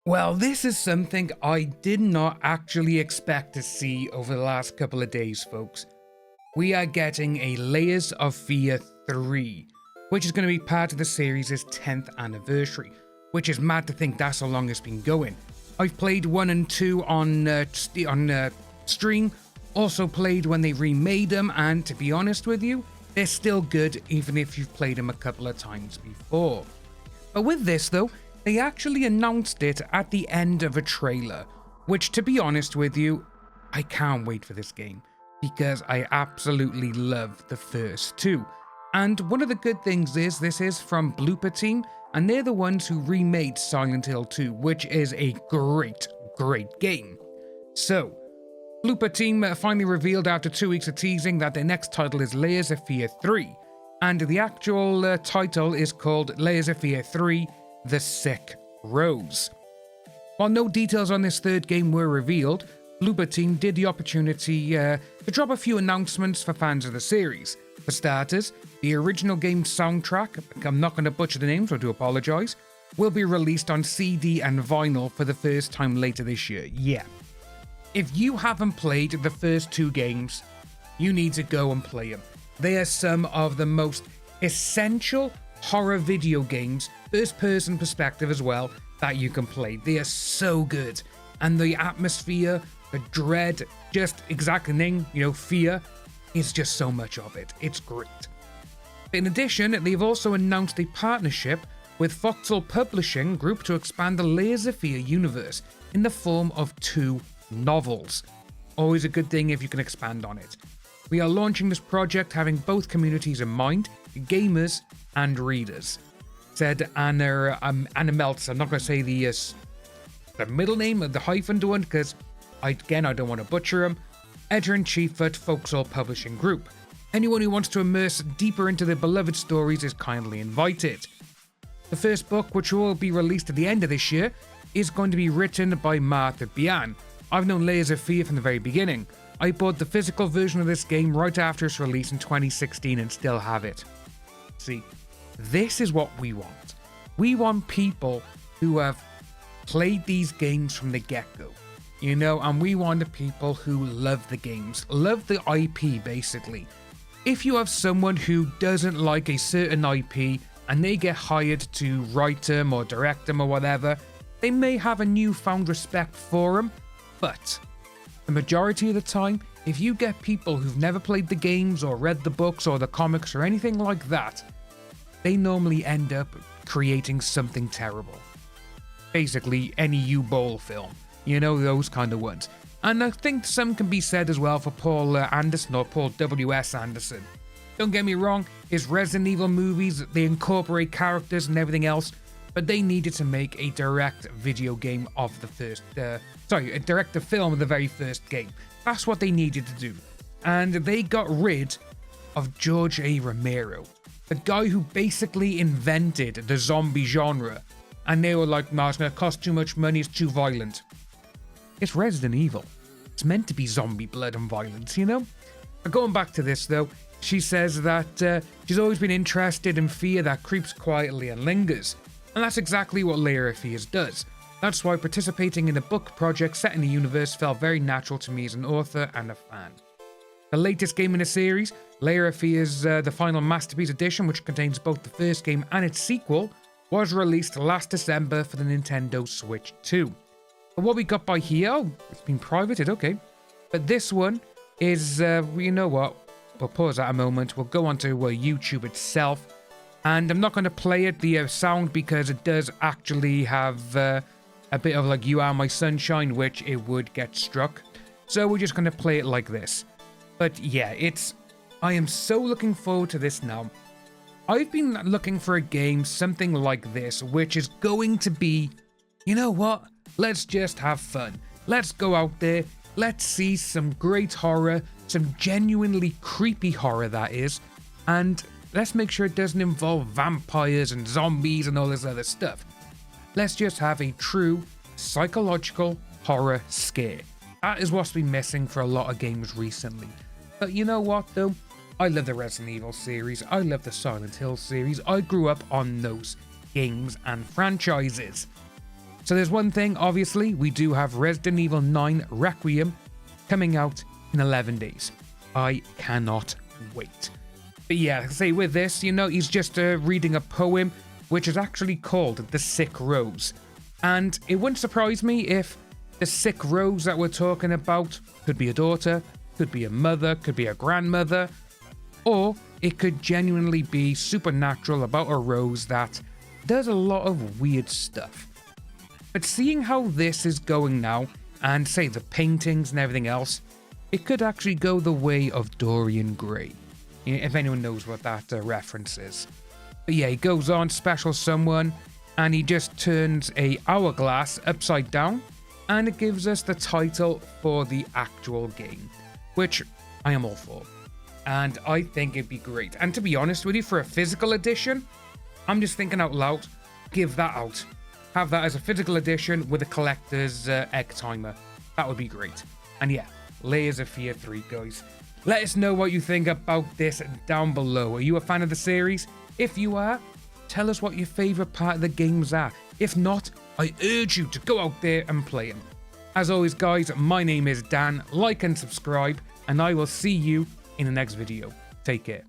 Well, this is something I did not actually expect to see over the last couple of days, folks. We are getting a Layers of Fear 3, which is going to be part of the series' 10th anniversary, which is mad to think that's how long it's been going. I've played 1 and 2 on stream, also played when they remade them, and to be honest with you, they're still good even if you've played them a couple of times before. But with this though, they actually announced it at the end of a trailer, which to be honest with you, I can't wait for this game because I absolutely love the first two. And one of the good things is this is from Blooper Team, and they're the ones who remade Silent Hill 2, which is a great game. So, Blooper Team finally revealed after 2 weeks of teasing that their next title is Layers of Fear 3, and the actual title is called Layers of Fear 3: The Sick Rose. While no details on this third game were revealed, Blooper Team did the opportunity to drop a few announcements for fans of the series. For starters, the original game soundtrack, I'm not going to butcher the names, so I do apologise, will be released on CD and vinyl for the first time later this year. Yeah. If you haven't played the first two games, you need to go and play them. They are some of the most essential horror video games, first-person perspective as well, that you can play. They are so good. And the atmosphere, the dread, just exactly name, fear, is just so much of it. It's great. In addition, they've also announced a partnership with Foxhole Publishing Group to expand the Layers of Fear universe in the form of 2 novels. Always a good thing if you can expand on it. We are launching this project having both communities in mind, gamers and readers, said Anna Meltz. I'm not going to say the middle name of the hyphen one because, I don't want to butcher him. Editor-in-chief at Foxhole Publishing Group. Anyone who wants to immerse deeper into their beloved stories is kindly invited. The first book, which will be released at the end of this year, is going to be written by Martha Bian. I've known Layers of Fear from the very beginning. I bought the physical version of this game right after its release in 2016 and still have it. See, this is what we want. We want people who have played these games from the get-go, and we want the people who love the games, love the IP basically. If you have someone who doesn't like a certain IP and they get hired to write them or direct them or whatever, they may have a newfound respect for them, but the majority of the time, if you get people who've never played the games or read the books or the comics or anything like that, they normally end up creating something terrible. Basically, any U-Bowl film. Those kind of ones. And I think some can be said as well for Paul Anderson or Paul W.S. Anderson. Don't get me wrong, his Resident Evil movies, they incorporate characters and everything else, but they needed to make a direct video game of the first, a direct film of the very first game. That's what they needed to do. And they got rid of George A. Romero, the guy who basically invented the zombie genre. And they were like, no, it's going to cost too much money, it's too violent. It's Resident Evil. It's meant to be zombie blood and violence, But going back to this though, she says that she's always been interested in fear that creeps quietly and lingers. And that's exactly what Layer of Fears does. That's why participating in a book project set in the universe felt very natural to me as an author and a fan. The latest game in the series, Layer of Fears, the final Masterpiece Edition, which contains both the first game and its sequel, was released last December for the Nintendo Switch 2. But what we got by here, it's been privated, okay. But this one is, you know what, we'll pause that a moment, we'll go onto YouTube itself, and I'm not going to play it, the sound, because it does actually have a bit of like You Are My Sunshine, which it would get struck. So we're just going to play it like this. But yeah, I am so looking forward to this now. I've been looking for a game, something like this, which is going to be, you know what? Let's just have fun. Let's go out there. Let's see some great horror, some genuinely creepy horror that is, and let's make sure it doesn't involve vampires and zombies and all this other stuff. Let's just have a true psychological horror scare. That is what's been missing for a lot of games recently. But you know what though? I love the Resident Evil series. I love the Silent Hill series. I grew up on those games and franchises. So there's one thing, obviously, we do have Resident Evil 9 Requiem coming out in 11 days. I cannot wait. But yeah, like I say, with this, you know, he's just reading a poem which is actually called The Sick Rose. And it wouldn't surprise me if the sick rose that we're talking about could be a daughter, could be a mother, could be a grandmother, or it could genuinely be supernatural about a rose that does a lot of weird stuff. But seeing how this is going now, and say the paintings and everything else, it could actually go the way of Dorian Gray, if anyone knows what that reference is. But yeah, he goes on, special someone, and he just turns a hourglass upside down, and it gives us the title for the actual game, which I am all for. And I think it'd be great. And to be honest with you, for a physical edition, I'm just thinking out loud, give that out. Have that as a physical edition with a collector's egg timer. That would be great. And yeah, Layers of Fear 3, guys. Let us know what you think about this down below. Are you a fan of the series? If you are, tell us what your favourite part of the games are. If not, I urge you to go out there and play them. As always, guys, my name is Dan. Like and subscribe, and I will see you in the next video. Take care.